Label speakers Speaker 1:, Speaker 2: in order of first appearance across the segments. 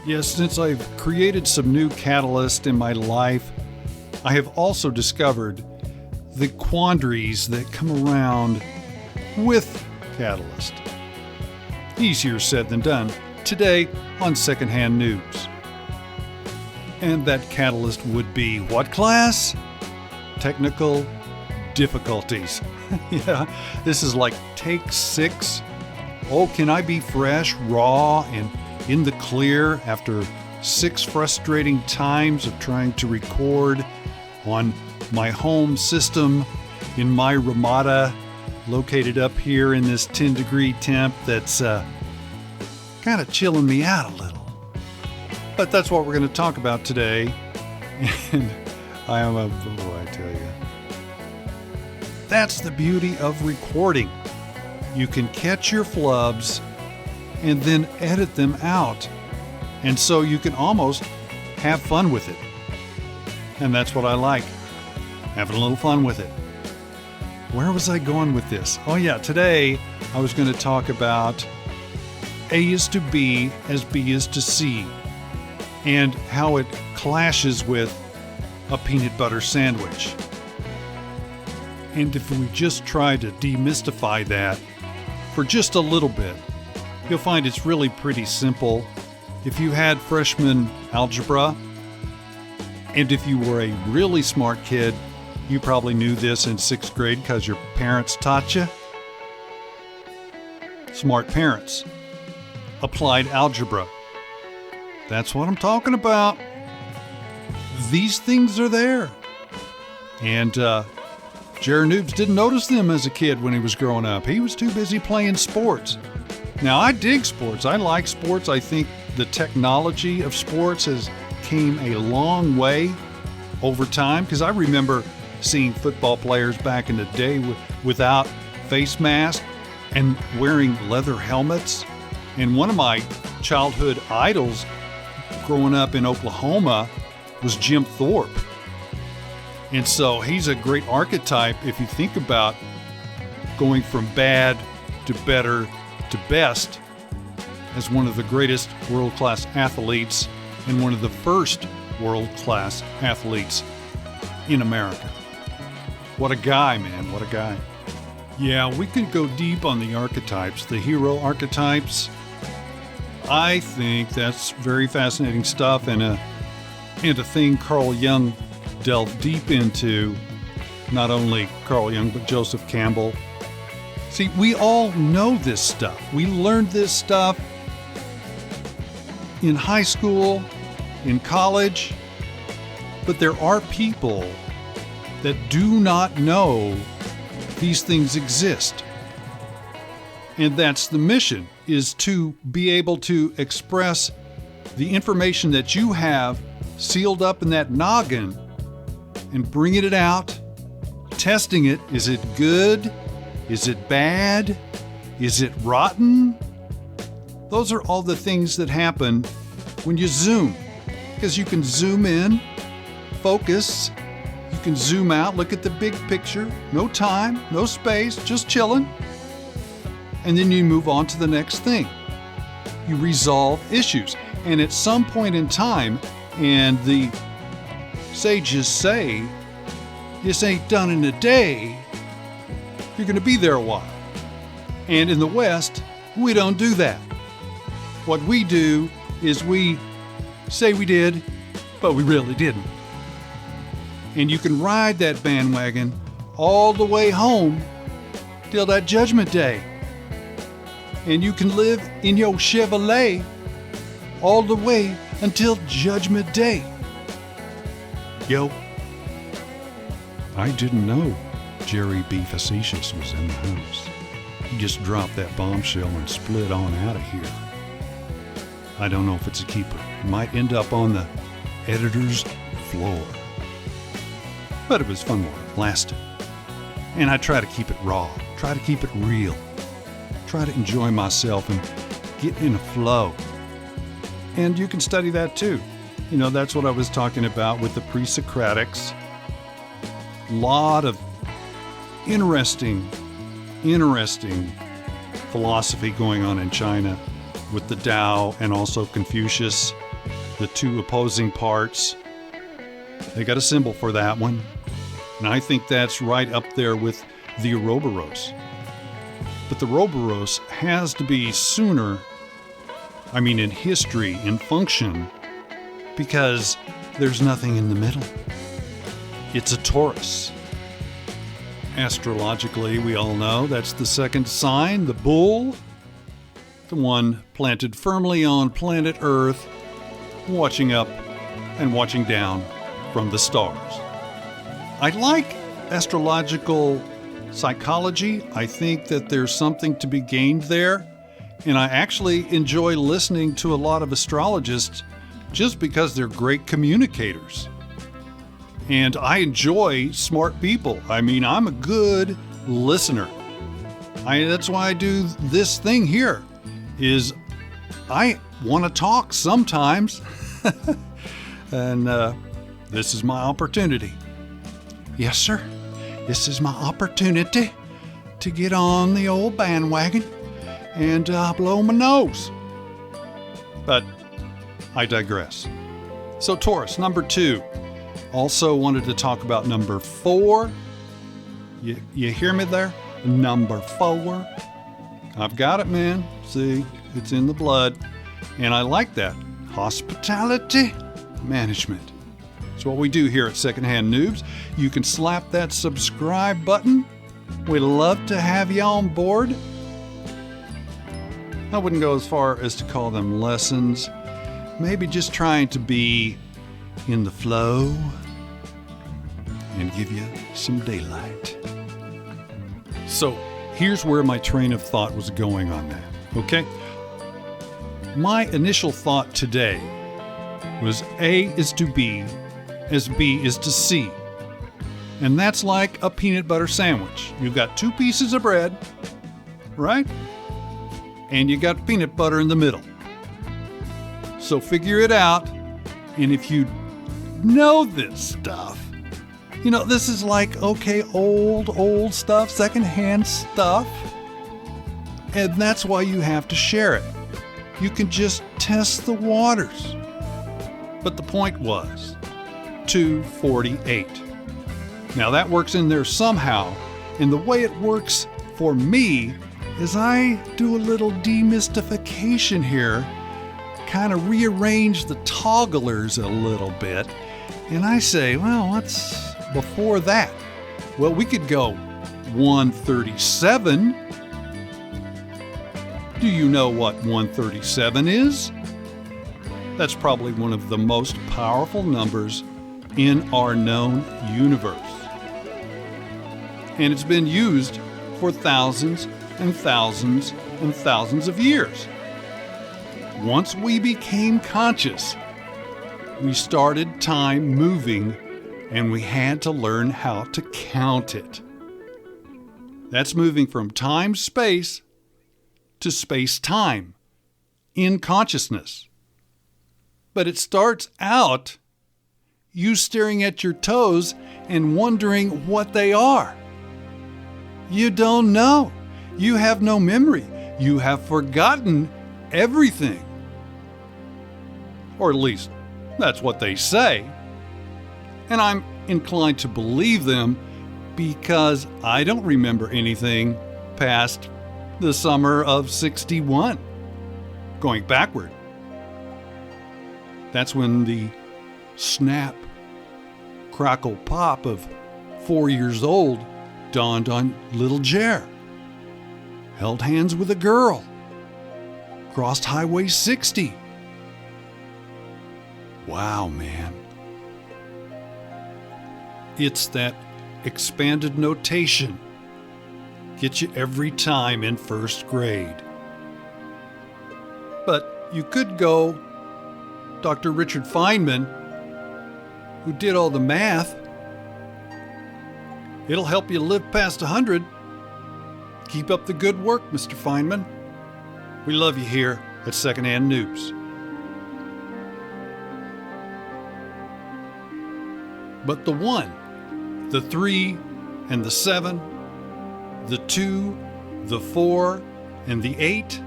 Speaker 1: Yes, since I've created some new catalyst in my life, I have also discovered the quandaries that come around with catalyst. Easier said than done. Today on Secondhand News. And that catalyst would be what class? Technical difficulties. Yeah, this is like take 6. Oh, can I be fresh, raw, and in the clear after 6 frustrating times of trying to record on my home system in my Ramada, located up here in this 10-degree temp that's kind of chilling me out a little. But that's what we're going to talk about today. And I am a boy, I tell you. That's the beauty of recording. You can catch your flubs and then edit them out. And so you can almost have fun with it. And that's what I like, having a little fun with it. Where was I going with this? Oh yeah, today I was going to talk about A is to B as B is to C, and how it clashes with a peanut butter sandwich. And if we just try to demystify that for just a little bit, you'll find it's really pretty simple. If you had freshman algebra, and if you were a really smart kid, you probably knew this in 6th grade because your parents taught you. Smart parents. Applied algebra. That's what I'm talking about. These things are there. And Jerry Noobs didn't notice them as a kid when he was growing up. He was too busy playing sports. Now, I dig sports. I like sports. I think the technology of sports has came a long way over time, because I remember seeing football players back in the day without face masks and wearing leather helmets. And one of my childhood idols growing up in Oklahoma was Jim Thorpe. And so he's a great archetype if you think about going from bad to better to best as one of the greatest world-class athletes and one of the first world-class athletes in America. What a guy, man, what a guy. Yeah, we could go deep on the archetypes, the hero archetypes. I think that's very fascinating stuff, and a thing Carl Jung delved deep into. Not only Carl Jung, but Joseph Campbell. See, we all know this stuff. We learned this stuff in high school, in college, but there are people that do not know these things exist. And that's the mission, is to be able to express the information that you have sealed up in that noggin and bringing it out, testing it. Is it good? Is it bad? Is it rotten? Those are all the things that happen when you zoom, because you can zoom in, focus, you can zoom out, look at the big picture, no time, no space, just chilling. And then you move on to the next thing. You resolve issues. And at some point in time, and the sages say, this ain't done in a day, you're going to be there a while. And in the West, we don't do that. What we do is we say we did, but we really didn't. And you can ride that bandwagon all the way home till that judgment day. And you can live in your Chevrolet all the way until judgment day. Yo, I didn't know Jerry B. Facetious was in the house. He just dropped that bombshell and split on out of here. I don't know if it's a keeper. It might end up on the editor's floor. But it was fun while it lasted. And I try to keep it raw, try to keep it real, try to enjoy myself and get in a flow. And you can study that too. You know, that's what I was talking about with the pre-Socratics. Lot of interesting philosophy going on in China with the Tao and also Confucius. the two opposing parts. They got a symbol for that one. And I think that's right up there with the Ouroboros. But the Ouroboros has to be sooner, in history, in function, because there's nothing in the middle. It's a Taurus. Astrologically, we all know that's the second sign, the bull, the one planted firmly on planet Earth, watching up and watching down from the stars. I like astrological psychology. I think that there's something to be gained there. And I actually enjoy listening to a lot of astrologists just because they're great communicators. And I enjoy smart people. I'm a good listener. That's why I do this thing here, is I want to talk sometimes. And this is my opportunity. Yes, sir. This is my opportunity to get on the old bandwagon and blow my nose. But I digress. So Taurus, number 2. Also wanted to talk about number 4. You hear me there? Number 4. I've got it, man. See, it's in the blood. And I like that. Hospitality management. It's what we do here at Secondhand Noobs. You can slap that subscribe button. We'd love to have you on board. I wouldn't go as far as to call them lessons. Maybe just trying to be in the flow and give you some daylight. So here's where my train of thought was going on that, okay? My initial thought today was A is to B as B is to C. And that's like a peanut butter sandwich. You've got 2 pieces of bread, right? And you got peanut butter in the middle. So figure it out. And if you know this stuff, this is like, okay, old stuff, secondhand stuff. And that's why you have to share it. You can just test the waters. But the point was 248. Now that works in there somehow. And the way it works for me is I do a little demystification here, kind of rearrange the togglers a little bit. And I say, well, what's before that? Well, we could go 137. Do you know what 137 is? That's probably one of the most powerful numbers in our known universe. And it's been used for thousands and thousands and thousands of years. Once we became conscious, we started time moving, and we had to learn how to count it. That's moving from time-space to space-time in consciousness. But it starts out you staring at your toes and wondering what they are. You don't know. You have no memory. You have forgotten everything. Or at least, that's what they say. And I'm inclined to believe them because I don't remember anything past the summer of '61. Going backward. That's when the snap, crackle, pop of 4 years old dawned on little Jer. Held hands with a girl. Crossed Highway 60. Wow, man. It's that expanded notation. Gets you every time in first grade. But you could go Dr. Richard Feynman, who did all the math. It'll help you live past 100. Keep up the good work, Mr. Feynman. We love you here at Secondhand Noobs. But the 1, the 3, and the 7, the 2, the 4, and the 8,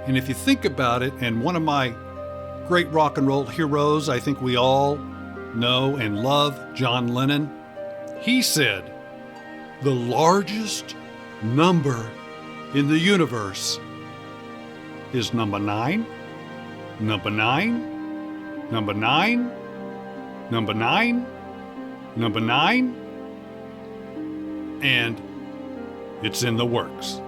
Speaker 1: and if you think about it, and one of my great rock and roll heroes, I think we all know and love, John Lennon. He said, the largest number in the universe is number 9, number 9, number 9, number 9, number 9, and it's in the works.